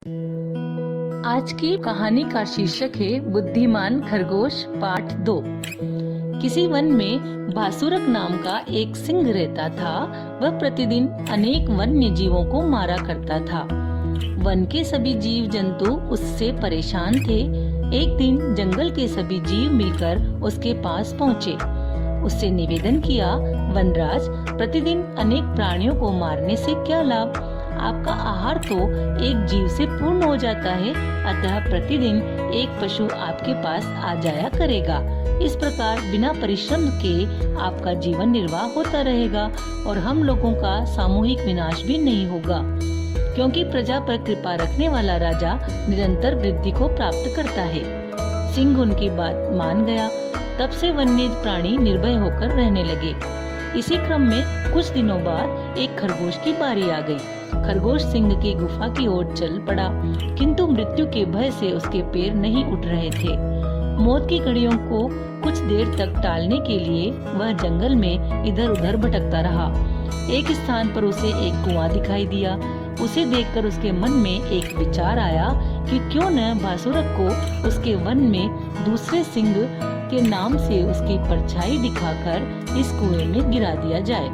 आज की कहानी का शीर्षक है बुद्धिमान खरगोश पार्ट 2। किसी वन में भासुरक नाम का एक सिंह रहता था। वह प्रतिदिन अनेक वन्य जीवों को मारा करता था। वन के सभी जीव जंतु उससे परेशान थे। एक दिन जंगल के सभी जीव मिलकर उसके पास पहुँचे। उससे निवेदन किया, वनराज, प्रतिदिन अनेक प्राणियों को मारने से क्या लाभ? आपका आहार तो एक जीव से पूर्ण हो जाता है, अतः प्रतिदिन एक पशु आपके पास आ जाया करेगा। इस प्रकार बिना परिश्रम के आपका जीवन निर्वाह होता रहेगा और हम लोगों का सामूहिक विनाश भी नहीं होगा, क्योंकि प्रजा पर कृपा रखने वाला राजा निरंतर वृद्धि को प्राप्त करता है। सिंह उनकी बात मान गया। तब से वन्य प्राणी निर्भय होकर रहने लगे। इसी क्रम में कुछ दिनों बाद एक खरगोश की बारी आ गई। खरगोश सिंह की गुफा की ओर चल पड़ा, किंतु मृत्यु के भय से उसके पैर नहीं उठ रहे थे। मौत की घड़ियों को कुछ देर तक टालने के लिए वह जंगल में इधर उधर भटकता रहा। एक स्थान पर उसे एक कुआं दिखाई दिया। उसे देखकर उसके मन में एक विचार आया कि क्यों न भासुरक को उसके वन में दूसरे सिंह के नाम से उसकी परछाई दिखाकर इस कुएं में गिरा दिया जाए।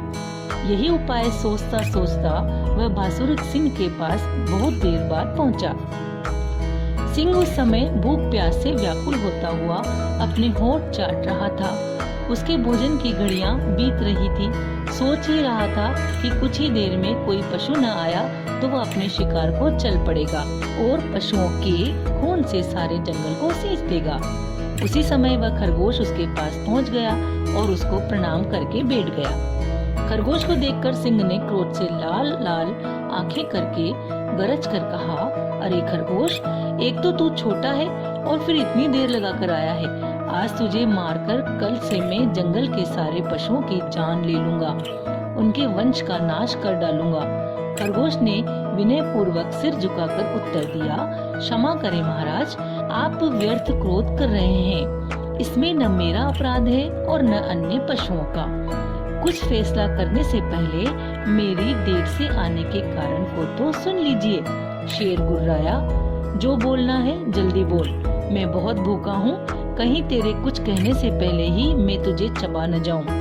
यही उपाय सोचता सोचता वह भासुरक सिंह के पास बहुत देर बाद पहुंचा। सिंह उस समय भूख प्यास से व्याकुल होता हुआ अपने होंठ चाट रहा था। उसके भोजन की घड़ियां बीत रही थी। सोच ही रहा था कि कुछ ही देर में कोई पशु न आया तो वह अपने शिकार को चल पड़ेगा और पशुओं के खून से सारे जंगल को सींच देगा। उसी समय वह खरगोश उसके पास पहुंच गया और उसको प्रणाम करके बैठ गया। खरगोश को देखकर सिंह ने क्रोध से लाल लाल आंखें करके गरज कर कहा, अरे खरगोश, एक तो तू छोटा है और फिर इतनी देर लगा कर आया है। आज तुझे मारकर कल से मैं जंगल के सारे पशुओं की जान ले लूंगा, उनके वंश का नाश कर डालूंगा। खरगोश ने विनय पूर्वक सिर झुकाकर उत्तर दिया, क्षमा करें महाराज, आप व्यर्थ क्रोध कर रहे हैं। इसमें न मेरा अपराध है और न अन्य पशुओं का। कुछ फैसला करने से पहले मेरी देर से आने के कारण को तो सुन लीजिए। शेर गुर्राया, जो बोलना है जल्दी बोल, मैं बहुत भूखा हूँ, कहीं तेरे कुछ कहने से पहले ही मैं तुझे चबा न जाऊं।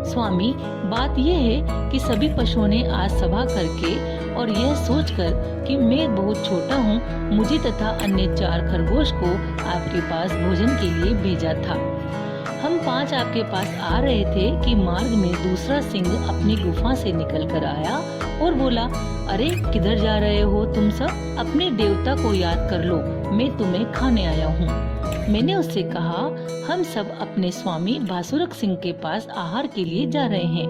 स्वामी, बात यह है कि सभी पशुओं ने आज सभा करके और यह सोचकर कि मैं बहुत छोटा हूँ, मुझे तथा अन्य 4 खरगोश को आपके पास भोजन के लिए भेजा था। हम 5 आपके पास आ रहे थे कि मार्ग में दूसरा सिंह अपनी गुफा से निकल कर आया और बोला, अरे किधर जा रहे हो तुम सब? अपने देवता को याद कर लो, मैं तुम्हें खाने आया हूँ। मैंने उससे कहा, हम सब अपने स्वामी भासुरक सिंह के पास आहार के लिए जा रहे हैं।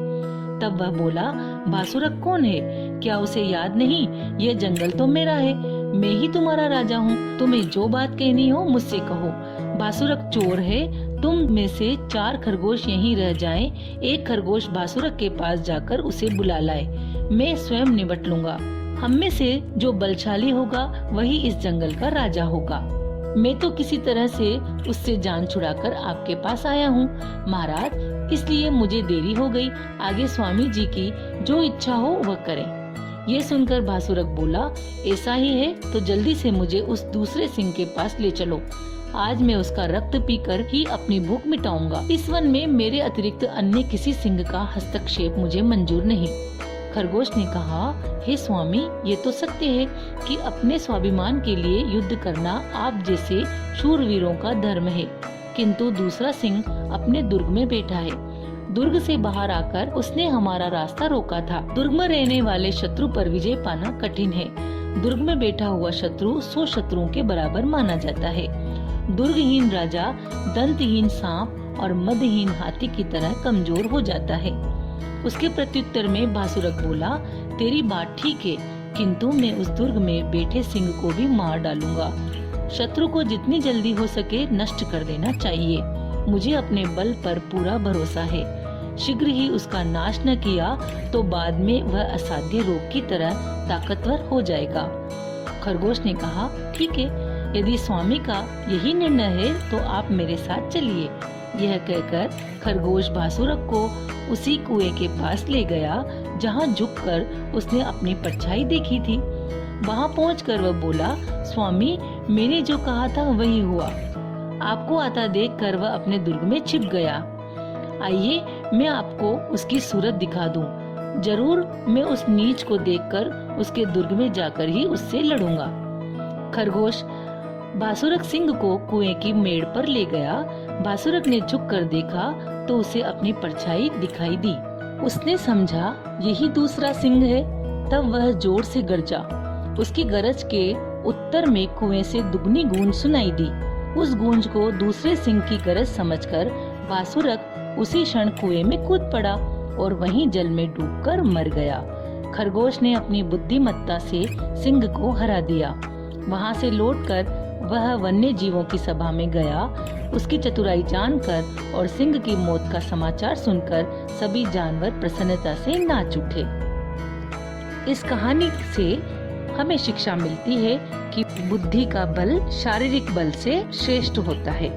तब वह बोला, भासुरक कौन है? क्या उसे याद नहीं? यह जंगल तो मेरा है, मैं ही तुम्हारा राजा हूँ। तुम्हें जो बात कहनी हो मुझसे कहो। भासुरक चोर है, तुम में से 4 खरगोश यहीं रह जाएं, एक खरगोश भासुरक के पास जाकर उसे बुला लाए, मैं स्वयं निपट लूंगा। हम में से जो बलशाली होगा वही इस जंगल का राजा होगा। मैं तो किसी तरह से उससे जान छुड़ाकर आपके पास आया हूँ महाराज, इसलिए मुझे देरी हो गई। आगे स्वामी जी की जो इच्छा हो वह करें। ये सुनकर भासुरक बोला, ऐसा ही है तो जल्दी से मुझे उस दूसरे सिंह के पास ले चलो। आज मैं उसका रक्त पीकर ही अपनी भूख मिटाऊंगा। इस वन में मेरे अतिरिक्त अन्य किसी सिंह का हस्तक्षेप मुझे मंजूर नहीं। खरगोश ने कहा, हे स्वामी, ये तो सत्य है कि अपने स्वाभिमान के लिए युद्ध करना आप जैसे शूरवीरों का धर्म है, किंतु दूसरा सिंह अपने दुर्ग में बैठा है। दुर्ग से बाहर आकर उसने हमारा रास्ता रोका था। दुर्ग में रहने वाले शत्रु पर विजय पाना कठिन है। दुर्ग में बैठा हुआ शत्रु 100 शत्रुओं के बराबर माना जाता है। दुर्गहीन राजा दंतहीन सांप और मदहीन हाथी की तरह कमजोर हो जाता है। उसके प्रत्युत्तर में भासुरक बोला, तेरी बात ठीक है, किंतु मैं उस दुर्ग में बैठे सिंह को भी मार डालूंगा। शत्रु को जितनी जल्दी हो सके नष्ट कर देना चाहिए। मुझे अपने बल पर पूरा भरोसा है। शीघ्र ही उसका नाश न किया तो बाद में वह असाध्य रोग की तरह ताकतवर हो जाएगा। खरगोश ने कहा, ठीक है, यदि स्वामी का यही निर्णय है तो आप मेरे साथ चलिए। यह कहकर खरगोश भासुरक को उसी कुएं के पास ले गया जहां झुककर उसने अपनी परछाई देखी थी। वहां पहुंचकर वह बोला, स्वामी, मैंने जो कहा था वही हुआ। आपको आता देखकर वह अपने दुर्ग में छिप गया। आइए मैं आपको उसकी सूरत दिखा दूं। जरूर मैं उस नीच को देखकर उसके दुर्ग में जाकर ही उससे लड़ूंगा। खरगोश भासुरक सिंह को कुएं की मेड़ पर ले गया। भासुरक ने झुक कर देखा तो उसे अपनी परछाई दिखाई दी। उसने समझा यही दूसरा सिंह है। तब वह जोर से गरजा। उसकी गरज के उत्तर में कुएं से दुगनी गूंज सुनाई दी। उस गूंज को दूसरे सिंह की गरज समझकर भासुरक उसी क्षण कुएं में कूद पड़ा और वहीं जल में डूबकर मर गया। खरगोश ने अपनी बुद्धिमत्ता से सिंह को हरा दिया। वहां से लौटकर वह वन्य जीवों की सभा में गया। उसकी चतुराई जानकर और सिंह की मौत का समाचार सुनकर सभी जानवर प्रसन्नता से नाच उठे। इस कहानी से हमें शिक्षा मिलती है कि बुद्धि का बल शारीरिक बल से श्रेष्ठ होता है।